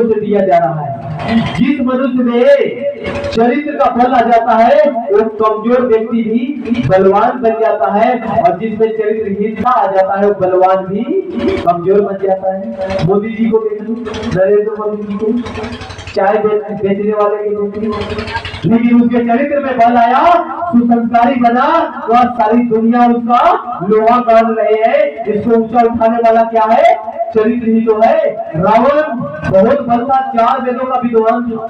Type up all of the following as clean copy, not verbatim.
से दिया जा रहा है। जिस मनुष्य में चरित्र का फल आ जाता है वो कमजोर व्यक्ति भी बलवान बन जाता है, और जिसमें चरित्रहीनता आ जाता है वो बलवान भी कमजोर बन जाता है। मोदी जी को देख लो, नरेंद्र मोदी जी को, चाय बेचने वाले के लोग, लेकिन उसके चरित्र में बल आया, सुसंस्कारी बना, तो सारी दुनिया उसका लोहा कर रहे हैं। इसको ऊंचा उठाने वाला क्या है? चरित्र ही तो है। रावण बहुत बड़ा 4 वेदों का विद्वान था,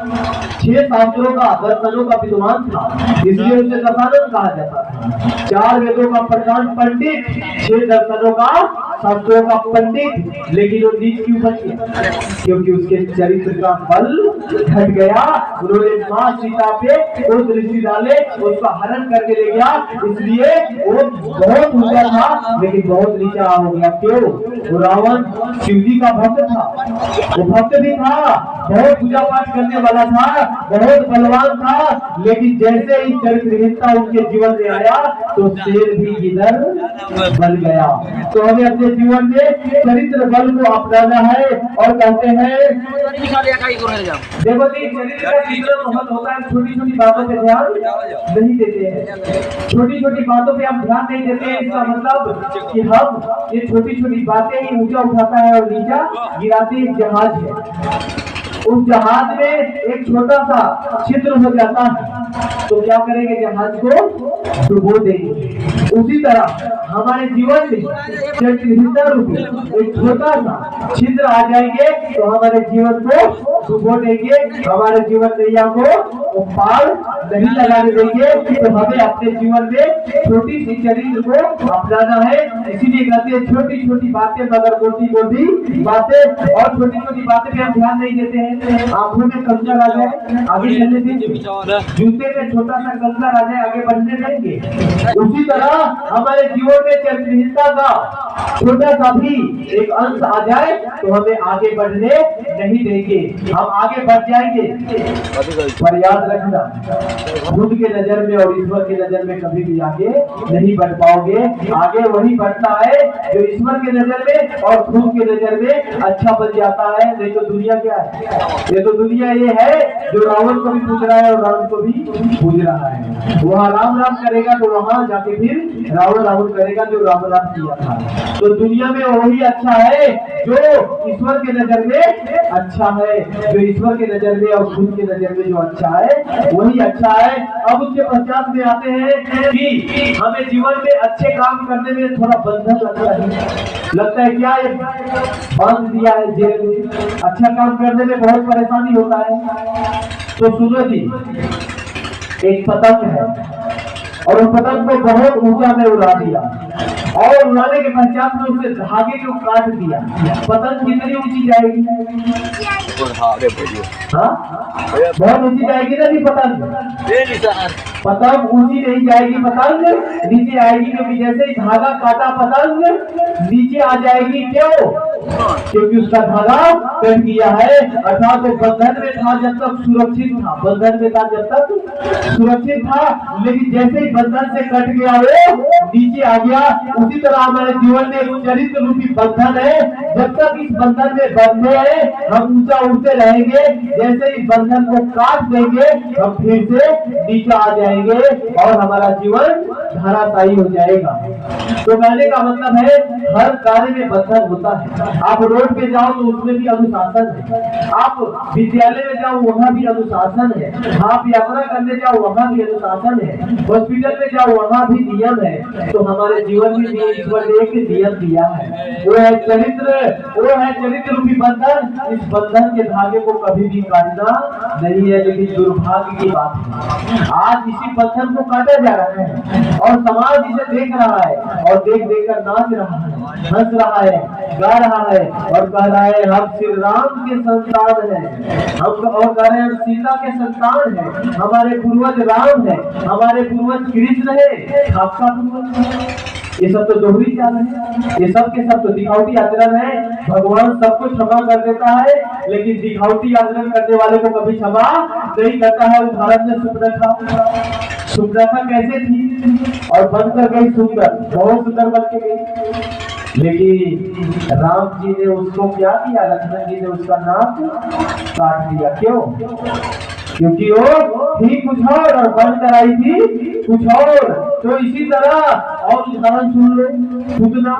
6 शास्त्रों का, दर्शनों का विद्वान था, इसलिए उसे दशानन कहा जाता था। 4 वेदों का प्रधान पंडित, 6 दर्शनों का, शास्त्रों का पंडित, लेकिन वो नीच क्यों बन गया? क्योंकि उसके चरित्र का बल घट गया। उन्होंने मां सीता पे वो दृष्टि डाले, उसका हरण करके ले गया, इसलिए वो बहुत ऊंचा था लेकिन बहुत नीचा हो गया। क्यों? वो रावण शिव जी का भक्त था, वो भक्त भी था, बहुत पूजा पाठ करने वाला था, बहुत बलवान था, लेकिन जैसे ही चरित्रहीनता उनके जीवन में आया तो शेर भी इधर बन गया। तो हमें अपने जीवन में चरित्र बल को अपनाना है, और कहते हैं देखो जी, चरित्र का कितना महत्व होता है। छोटी छोटी बातों पे ध्यान नहीं देते हैं, छोटी छोटी बातों पे हम ध्यान नहीं देते हैं। इसका मतलब कि हम ये छोटी छोटी बातें ही ऊंचा उठाता है और नीचा गिराते। एक जहाज है, उस जहाज में एक छोटा सा छिद्र हो जाता है तो क्या करेंगे? जहाज को डुबो देंगे। उसी तरह हमारे जीवन में चरित्रहीनता रूपी एक छोटा सा छिद्र आ जाएंगे तो हमारे जीवन को डुबो देंगे, हमारे जीवन नैया को पार नहीं लगाने देंगे। तो हमें अपने जीवन में छोटी सी चरित्र को अपनाना है। इसीलिए कहते हैं छोटी छोटी बातें मगर मोटी मोटी बातें। और छोटी छोटी बातें पे हम ध्यान नहीं देते हैं। आंखों में कंकर आ जाए आगे चलने देंगे, जूते में छोटा सा कंकर आ जाए आगे बढ़ने देंगे। उसी तरह हमारे जीवन में चरित्रहीनता का छोटा सा भी एक अंश आ जाए तो हमें आगे बढ़ने नहीं देंगे, हम आगे बढ़ जाएंगे। पर याद रखना, खुद के नजर में और ईश्वर की नजर में कभी भी आगे नहीं बढ़ पाओगे। आगे वही बढ़ता है जो ईश्वर के नजर में और खुद के नजर में अच्छा बन जाता है। नहीं तो दुनिया क्या है? ये तो दुनिया ये है जो रावण को भी पूछ रहा है और राम को भी पूछ रहा है। वहाँ राम राम करेगा तो वहाँ जाके फिर रावण रावण करेगा जो राम राम किया था। तो दुनिया में वही अच्छा है जो ईश्वर के नजर में अच्छा है, जो ईश्वर के नजर में और खुद के नजर में जो अच्छा है वही अच्छा है। अब उसके पश्चात में आते हैं कि हमें जीवन में अच्छे काम करने में थोड़ा बंधन लगता है क्या? ये बांध दिया है जेल में, अच्छा काम करने में बहुत परेशानी होता है। तो सुनो जी, एक पतंग है और उस पतंग को बहुत ऊंचा में उड़ा दिया, और उड़ाने के पश्चात में उसे धागे को काट दिया। पतंग कितनी ऊंची जाएगी? हाँ, बहुत ऊंची जाएगी ना जी पतंग। पतंग ऊंची नहीं जाएगी, पतंग नीचे आएगी, क्योंकि जैसे ही धागा काटा पतंग नीचे आ जाएगी। क्यों? क्योंकि उसका धागा कट गया है। अर्थात वो बंधन में था जब तक सुरक्षित था, बंधन में था जब तक सुरक्षित था, लेकिन जैसे ही बंधन से कट गया वो नीचे आ गया। उसी तरह हमारे जीवन में एक चरित्र रूपी बंधन है। जब तक इस बंधन में बंधे हैं हम ऊंचा उठते रहेंगे, जैसे ही बंधन को काट देंगे हम फिर से नीचा आ जाएंगे और हमारा जीवन धराशायी हो जाएगा। तो कहने का मतलब है हर कार्य में बंधन होता है। आप रोड पे जाओ तो उसमें भी अनुशासन है, आप विद्यालय में जाओ वहाँ भी अनुशासन है, आप यात्रा करने जाओ वहाँ भी अनुशासन है, हॉस्पिटल में जाओ वहाँ भी नियम है। तो हमारे जीवन में भी ईश्वर ने एक नियम दिया है, वो है चरित्र रूपी बंधन। इस बंधन के धागे को कभी भी काटना नहीं है। लेकिन दुर्भाग्य की बात है आज इसी बंधन को काटा जा रहा है और समाज इसे देख रहा है और देख देख कर नाच रहा है, हंस रहा है, गा रहा है और कह रहा है हम श्री राम के संतान हैं, हम और कह रहे हैं हम सीता के संतान हैं, हमारे पूर्वज राम है, हमारे पूर्वज कृष्ण है, आपका पूर्वज। ये सब तो दोहरी चाल है, ये सब के सब तो दिखावटी आचरण है। भगवान सबको क्षमा कर देता है लेकिन दिखावटी आचरण करने वाले को कभी क्षमा नहीं करता है। उदाहरण में सुप्रथा कैसे थी और बनकर गई सुंदर, बहुत सुंदर बन के गई, लेकिन राम जी ने उसको क्या किया, लक्ष्मण जी ने उसका नाक काट दिया। क्यों? क्योंकि वो थी कुछ और बन कर आई थी कुछ और। तो इसी तरह और उदाहरण सुन लो खुद ना।